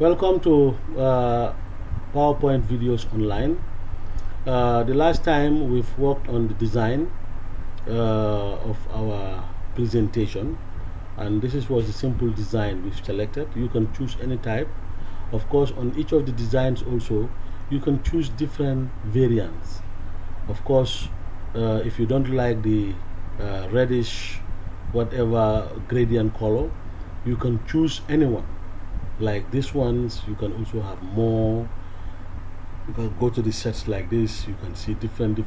Welcome to PowerPoint videos online. The last time we've worked on the design of our presentation, and was a simple design we've selected. You can choose any type. Of course, on each of the designs also, you can choose different variants. Of course, if you don't like the reddish, whatever gradient color, you can choose anyone. Like these ones, you can also have more. You can go to the sets like this, you can see different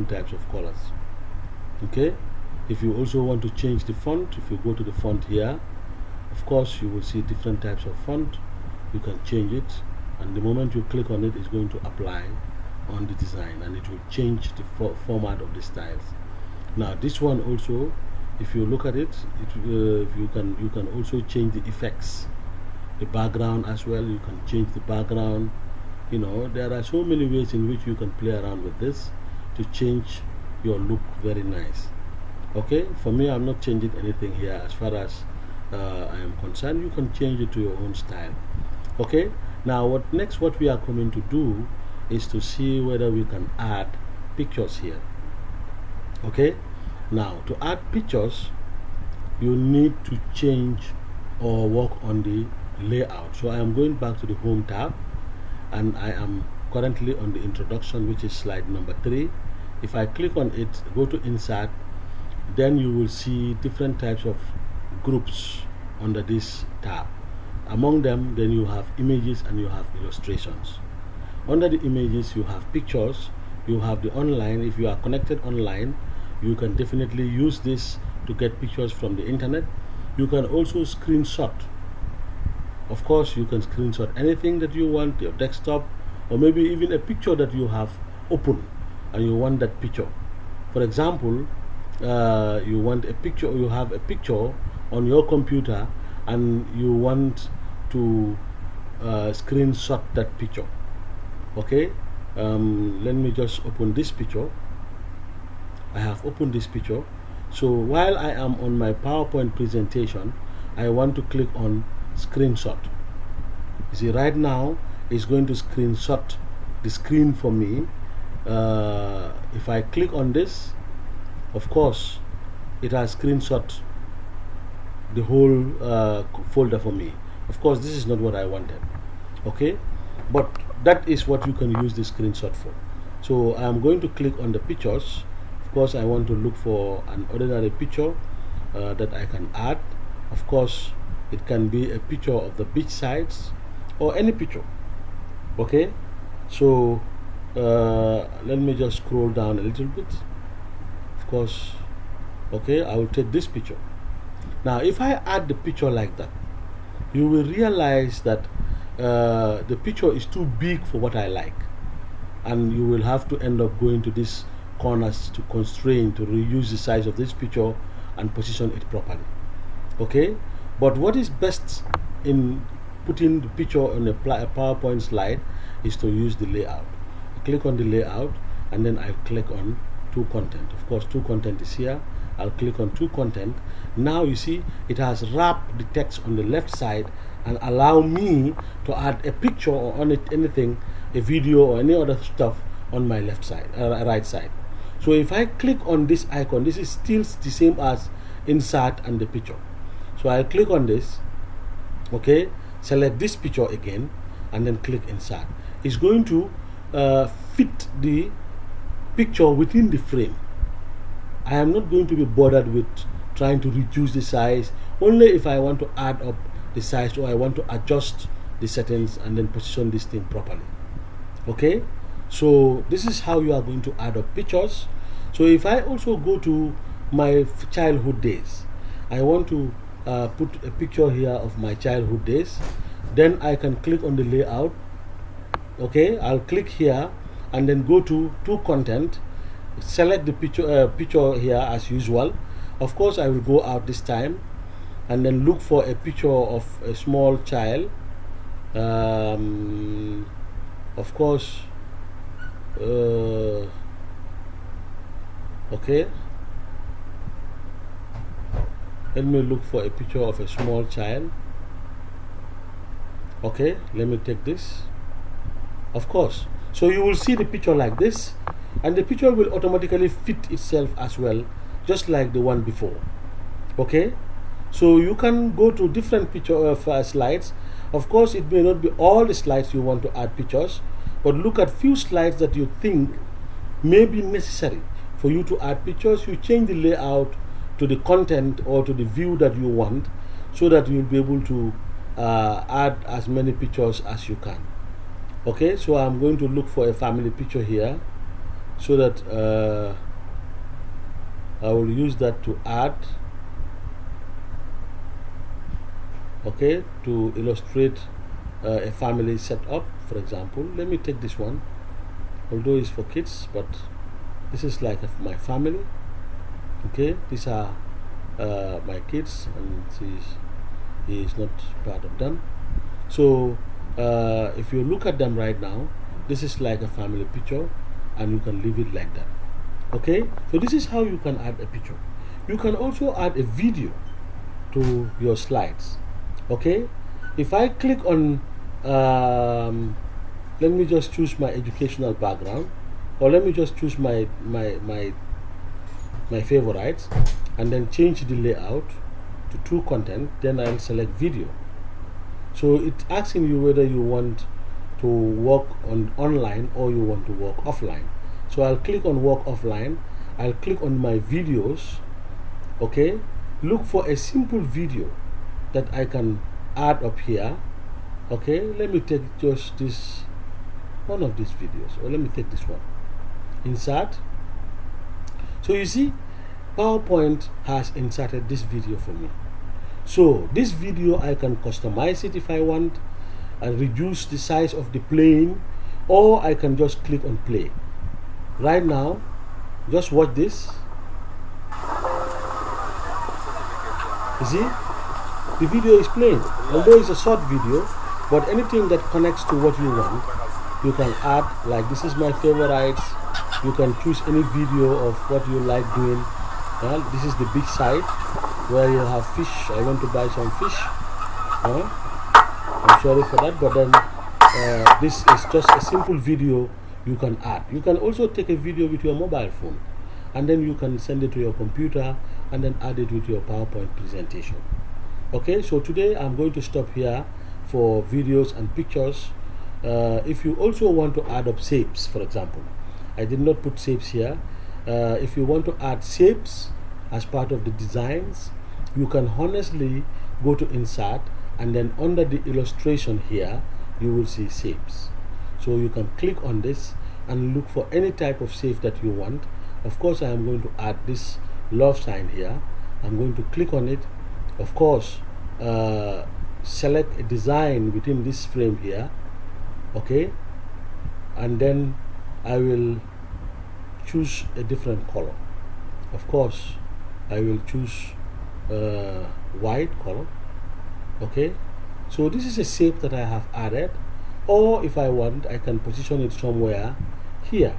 types of colors. Okay, if you also want to change the font, if you go to the font here, of course you will see different types of font. You can change it, and the moment you click on it, it's going to apply on the design, and it will change the format of the styles. Now this one also, if you look at it, you can also change the effects, the background as well. You can change the background. You know, there are so many ways in which you can play around with this to change your look very nice. Okay, for me, I'm not changing anything here as far as I am concerned. You can change it to your own style. Okay, now what we are coming to do is to see whether we can add pictures here. Okay, now to add pictures, you need to change or work on the layout. So I am going back to the home tab, and I am currently on the introduction, which is slide number 3. If I click on it, go to insert, then you will see different types of groups under this tab. Among them, then you have images and you have illustrations. Under the images, you have pictures, you have the online. If you are connected online, you can definitely use this to get pictures from the internet. You can also screenshot. Of course, you can screenshot anything that you want, your desktop, or maybe even a picture that you have open and you want that picture. For example, you want a picture, you have a picture on your computer and you want to screenshot that picture. Okay, let me just open this picture. I have opened this picture. So while I am on my PowerPoint presentation, I want to click on screenshot. You see, right now it's going to screenshot the screen for me. If I click on this, of course it has screenshot the whole folder for me. Of course, this is not what I wanted. Okay, but that is what you can use the screenshot for. So I am going to click on the pictures. Of course, I want to look for an ordinary picture that I can add. Of course, it can be a picture of the beach sides or any picture. Okay, so let me just scroll down a little bit. Of course, okay, I will take this picture. Now if I add the picture like that, you will realize that the picture is too big for what I like, and you will have to end up going to these corners to constrain, to reuse the size of this picture and position it properly. Okay, but what is best in putting the picture on a PowerPoint slide is to use the layout. I click on the layout, and then I click on to content. Of course, to content is here. I'll click on to content. Now you see it has wrapped the text on the left side and allow me to add a picture or on it anything, a video or any other stuff on my left side, right side. So if I click on this icon, this is still the same as insert and the picture. So I'll click on this. Okay, select this picture again, and then click insert. It's going to fit the picture within the frame. I am not going to be bothered with trying to reduce the size, only if I want to add up the size or I want to adjust the settings and then position this thing properly. Okay, so this is how you are going to add up pictures. So if I also go to my childhood days, I want to put a picture here of my childhood days, then I can click on the layout. Okay, I'll click here and then go to content, select the picture here as usual. Of course, I will go out this time and then look for a picture of a small child. Of course, okay, let me look for a picture of a small child. Okay, let me take this. Of course. So you will see the picture like this, and the picture will automatically fit itself as well, just like the one before. Okay, so you can go to different picture slides. Of course, it may not be all the slides you want to add pictures, but look at few slides that you think may be necessary for you to add pictures. You change the layout to the content or to the view that you want, so that you'll be able to add as many pictures as you can. Okay, so I'm going to look for a family picture here, so that I will use that to add, okay, to illustrate a family setup. For example, let me take this one, although it's for kids, but this is like my family. Okay, these are my kids, and he is not part of them. So if you look at them right now, this is like a family picture, and you can leave it like that. Okay, so this is how you can add a picture. You can also add a video to your slides. Okay, if I click on let me just choose my educational background, or let me just choose my favorites, and then change the layout to true content. Then I'll select video. So it's asking you whether you want to work online or you want to work offline. So I'll click on work offline. I'll click on my videos. Okay, look for a simple video that I can add up here. Okay, let me take just this one of these videos, or let me take this one. Insert. So you see, PowerPoint has inserted this video for me. So this video, I can customize it if I want, and reduce the size of the plane, or I can just click on play. Right now, just watch this. You see, the video is playing. Although it's a short video, but anything that connects to what you want, you can add. Like, this is my favorites. You can choose any video of what you like doing. This is the big side where you have fish. I want to buy some fish. I'm sorry for that, but then this is just a simple video you can add. You can also take a video with your mobile phone, and then you can send it to your computer and then add it with your PowerPoint presentation. Okay, so today I'm going to stop here for videos and pictures. If you also want to add up shapes, for example, I did not put shapes here. If you want to add shapes as part of the designs, you can honestly go to insert, and then under the illustration here you will see shapes. So you can click on this and look for any type of shape that you want. Of course, I am going to add this love sign here. I'm going to click on it. Of course, select a design within this frame here. Okay, and then I will choose a different color. Of course, I will choose white color. Okay, so this is a shape that I have added, or if I want, I can position it somewhere here.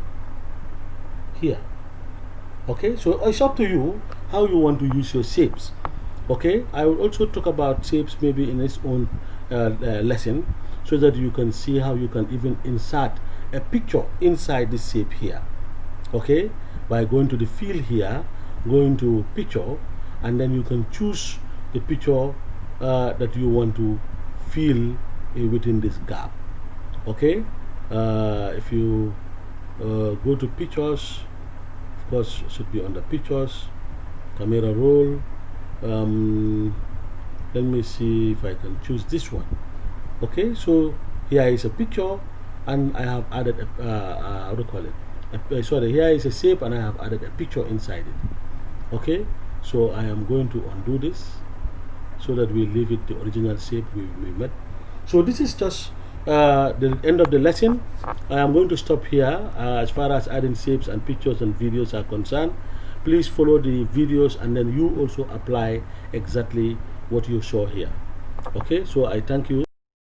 Okay, so it's up to you how you want to use your shapes. Okay, I will also talk about shapes maybe in its own lesson, so that you can see how you can even insert a picture inside this shape here. Okay, by going to the field here, going to picture, and then you can choose the picture that you want to fill within this gap. Okay, if you go to pictures, of course, it should be under pictures, camera roll. Let me see if I can choose this one. Okay, so here is a picture, and I have added a, how do you call it? Sorry, here is a shape, and I have added a picture inside it. Okay, so I am going to undo this so that we leave it the original shape we made. So this is just the end of the lesson. I am going to stop here as far as adding shapes and pictures and videos are concerned. Please follow the videos, and then you also apply exactly what you saw here. Okay, so I thank you.